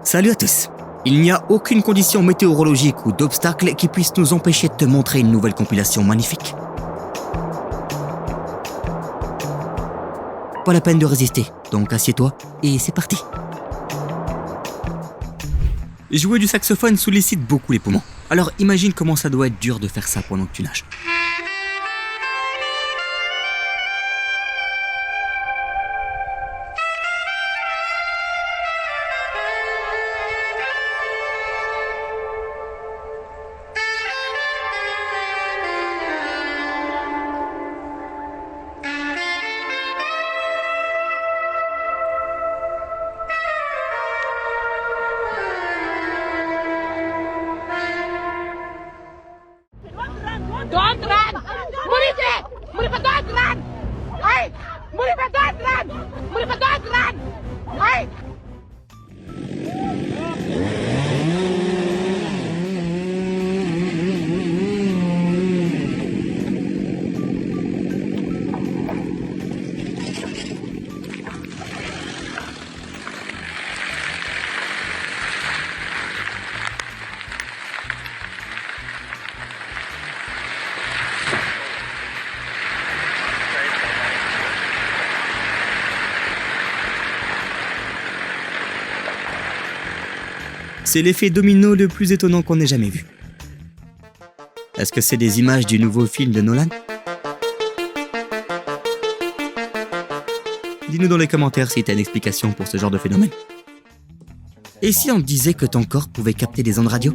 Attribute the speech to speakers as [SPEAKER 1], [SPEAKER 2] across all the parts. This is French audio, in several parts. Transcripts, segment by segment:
[SPEAKER 1] Salut à tous. Il n'y a aucune condition météorologique ou d'obstacle qui puisse nous empêcher de te montrer une nouvelle compilation magnifique. Pas la peine de résister, donc assieds-toi et c'est parti. Jouer du saxophone sollicite beaucoup les poumons. Alors imagine comment ça doit être dur de faire ça pendant que tu nages.
[SPEAKER 2] Don't run! Munisi! Munisi, don't run! Hey! Munisi, don't run! Munisi, don't run! Hey!
[SPEAKER 1] C'est l'effet domino le plus étonnant qu'on ait jamais vu. Est-ce que c'est des images du nouveau film de Nolan? Dis-nous dans les commentaires si t'as une explication pour ce genre de phénomène. Et si on te disait que ton corps pouvait capter des ondes radio?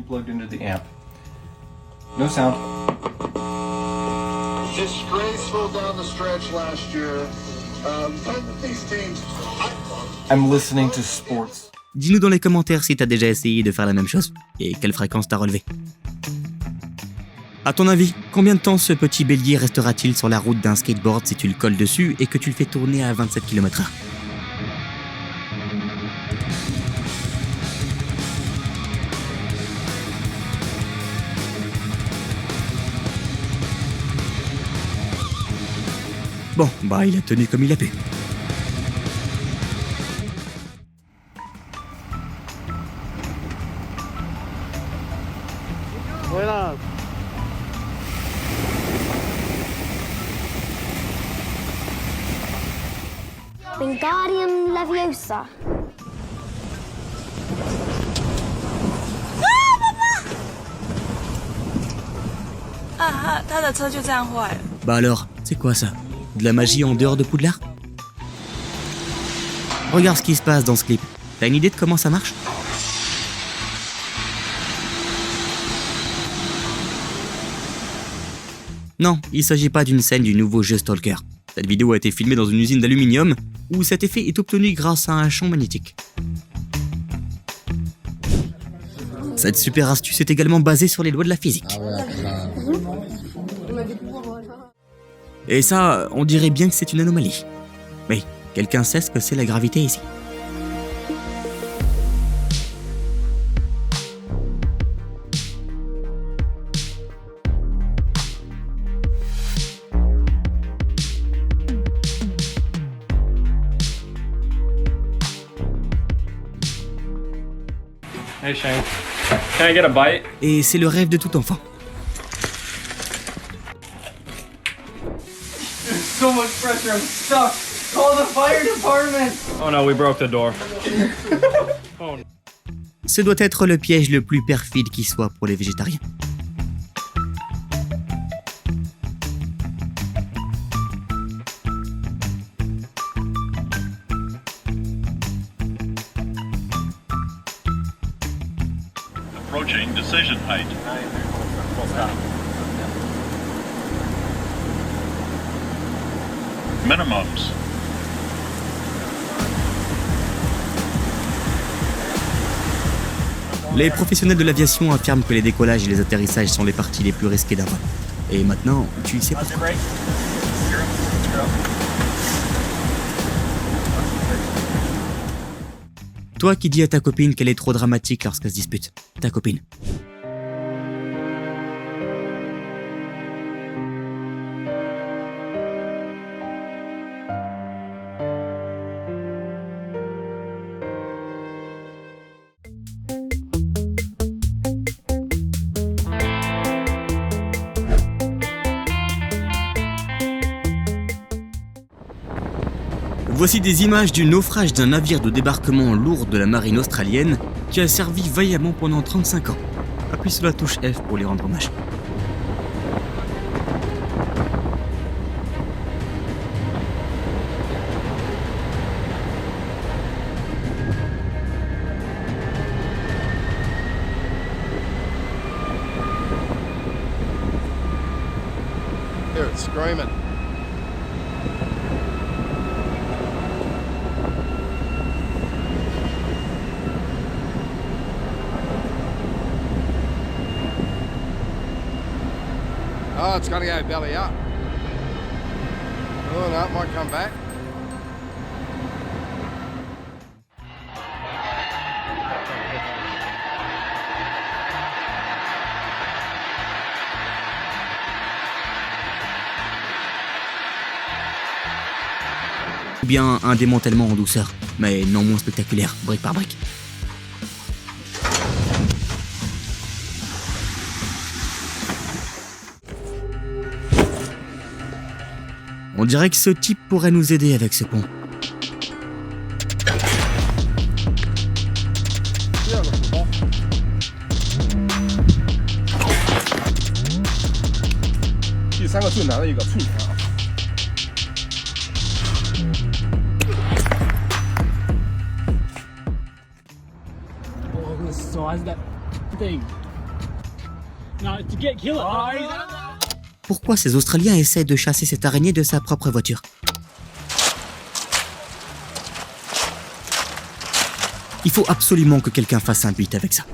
[SPEAKER 3] No sound.
[SPEAKER 4] Disgraceful down the stretch last year. These teams.
[SPEAKER 3] I'm listening to sports.
[SPEAKER 1] Dis-nous dans les commentaires si t'as déjà essayé de faire la même chose et quelle fréquence t'as relevé. À ton avis, combien de temps ce petit bélier restera-t-il sur la route d'un skateboard si tu le colles dessus et que tu le fais tourner à 27 km/h? Bon, bah il a tenu comme il a pu.
[SPEAKER 5] Buenas.
[SPEAKER 6] Wingardium Leviosa.
[SPEAKER 7] 他的车就这样坏了。
[SPEAKER 1] Bah alors, c'est quoi ça? De la magie en dehors de Poudlard? Regarde ce qui se passe dans ce clip. T'as une idée de comment ça marche? Non, il s'agit pas d'une scène du nouveau jeu Stalker. Cette vidéo a été filmée dans une usine d'aluminium où cet effet est obtenu grâce à un champ magnétique. Cette super astuce est également basée sur les lois de la physique. Et ça, on dirait bien que c'est une anomalie. Mais quelqu'un sait ce que c'est la gravité ici?
[SPEAKER 3] Hey Shane, can I get a bite?
[SPEAKER 1] Et c'est le rêve de tout enfant.
[SPEAKER 3] So much pressure, I'm stuck. Call the fire department. Oh no, we broke the door. Oh no.
[SPEAKER 1] Ce doit être le piège le plus perfide qui soit pour les végétariens.
[SPEAKER 8] Approaching decision height. Minimums.
[SPEAKER 1] Les professionnels de l'aviation affirment que les décollages et les atterrissages sont les parties les plus risquées d'un vol. Et maintenant, tu sais pourquoi. Toi qui dis à ta copine qu'elle est trop dramatique lorsqu'elle se dispute. Ta copine. Voici des images du naufrage d'un navire de débarquement lourd de la marine australienne qui a servi vaillamment pendant 35 ans. Appuie sur la touche F pour lui rendre hommage.
[SPEAKER 4] Hear it screaming. Oh, it's gonna go belly up. Oh no, it might come back.
[SPEAKER 1] Ou bien un démantèlement en douceur, mais non moins spectaculaire, brique par brique. On dirait que ce type pourrait nous aider avec ce pont.
[SPEAKER 5] Oh, the size of that thing. No, to get killer.
[SPEAKER 1] Pourquoi ces Australiens essaient de chasser cette araignée de sa propre voiture? Il faut absolument que quelqu'un fasse un beat avec ça.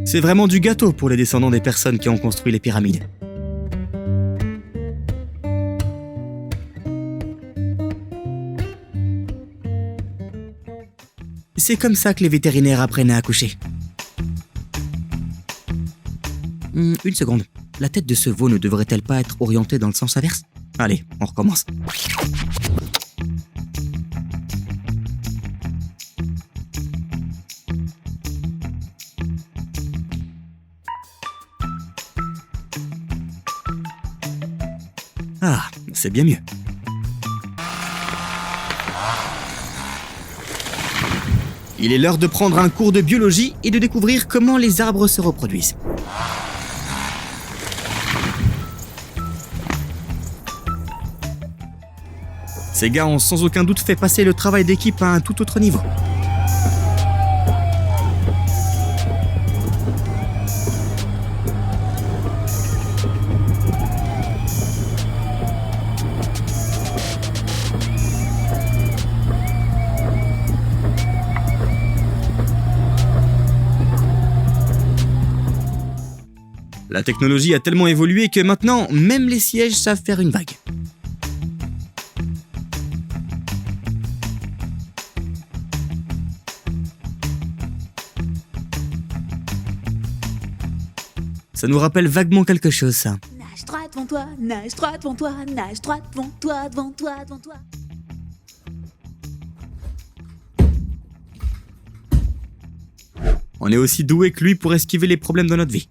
[SPEAKER 1] C'est vraiment du gâteau pour les descendants des personnes qui ont construit les pyramides. C'est comme ça que les vétérinaires apprennent à accoucher. Une seconde. La tête de ce veau ne devrait-elle pas être orientée dans le sens inverse? Allez, on recommence. Ah, c'est bien mieux. Il est l'heure de prendre un cours de biologie et de découvrir comment les arbres se reproduisent. Ces gars ont sans aucun doute fait passer le travail d'équipe à un tout autre niveau. La technologie a tellement évolué que maintenant, même les sièges savent faire une vague. Ça nous rappelle vaguement quelque chose, ça.
[SPEAKER 7] Nage droit devant toi, nage droit devant toi, nage droit devant toi, devant toi, devant toi.
[SPEAKER 1] On est aussi doué que lui pour esquiver les problèmes de notre vie.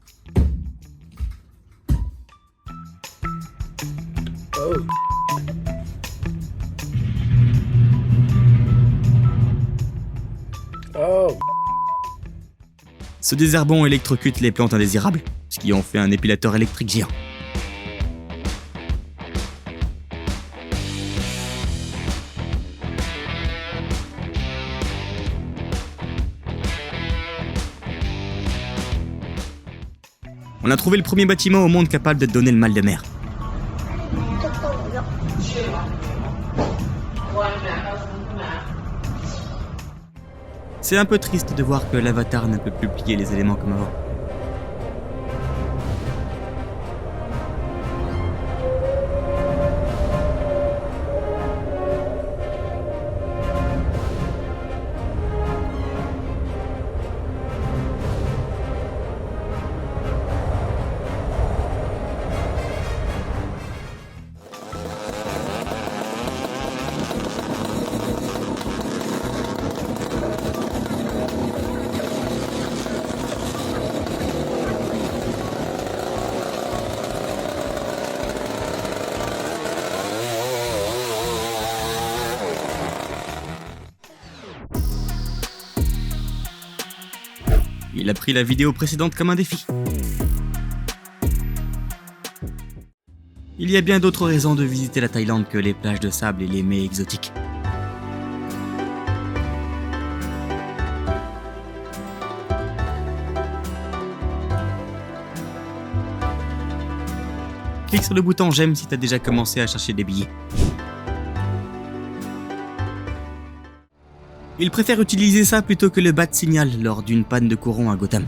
[SPEAKER 1] Ce désherbant électrocute les plantes indésirables, ce qui en fait un épilateur électrique géant. On a trouvé le premier bâtiment au monde capable de te donner le mal de mer. C'est un peu triste de voir que l'Avatar ne peut plus plier les éléments comme avant. Il a pris la vidéo précédente comme un défi. Il y a bien d'autres raisons de visiter la Thaïlande que les plages de sable et les mets exotiques. Clique sur le bouton j'aime si tu as déjà commencé à chercher des billets. Il préfère utiliser ça plutôt que le bat signal lors d'une panne de courant à Gotham.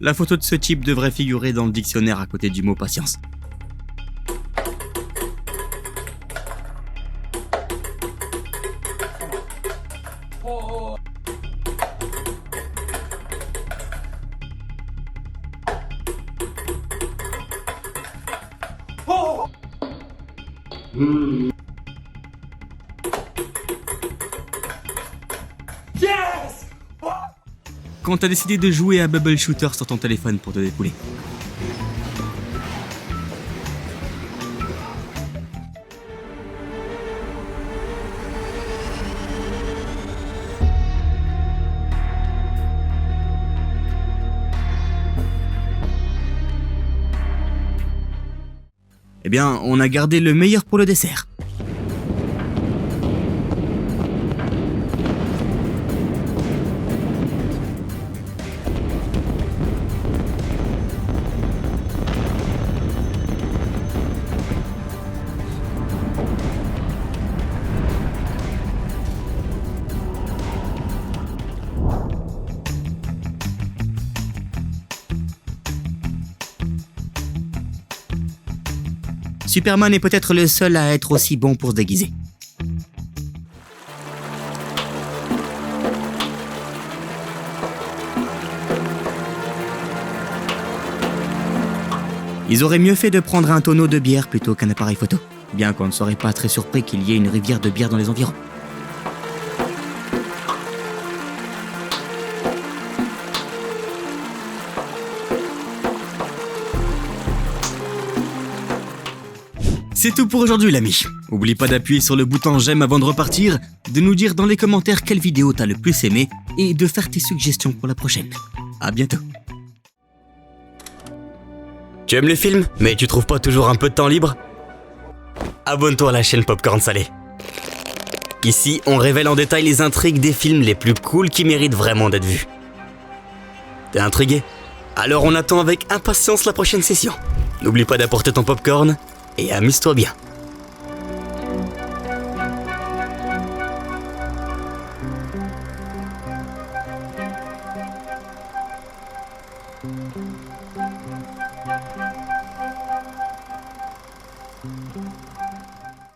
[SPEAKER 1] La photo de ce type devrait figurer dans le dictionnaire à côté du mot patience. Quand t'as décidé de jouer à Bubble Shooter sur ton téléphone pour te dépouler. Eh bien, on a gardé le meilleur pour le dessert. Superman est peut-être le seul à être aussi bon pour se déguiser. Ils auraient mieux fait de prendre un tonneau de bière plutôt qu'un appareil photo, bien qu'on ne serait pas très surpris qu'il y ait une rivière de bière dans les environs. C'est tout pour aujourd'hui l'ami. Oublie pas d'appuyer sur le bouton j'aime avant de repartir, de nous dire dans les commentaires quelle vidéo t'as le plus aimé et de faire tes suggestions pour la prochaine. À bientôt. Tu aimes les films, mais tu trouves pas toujours un peu de temps libre? Abonne-toi à la chaîne Popcorn Salé. Ici, on révèle en détail les intrigues des films les plus cools qui méritent vraiment d'être vus. T'es intrigué? Alors on attend avec impatience la prochaine session. N'oublie pas d'apporter ton popcorn et amuse-toi bien.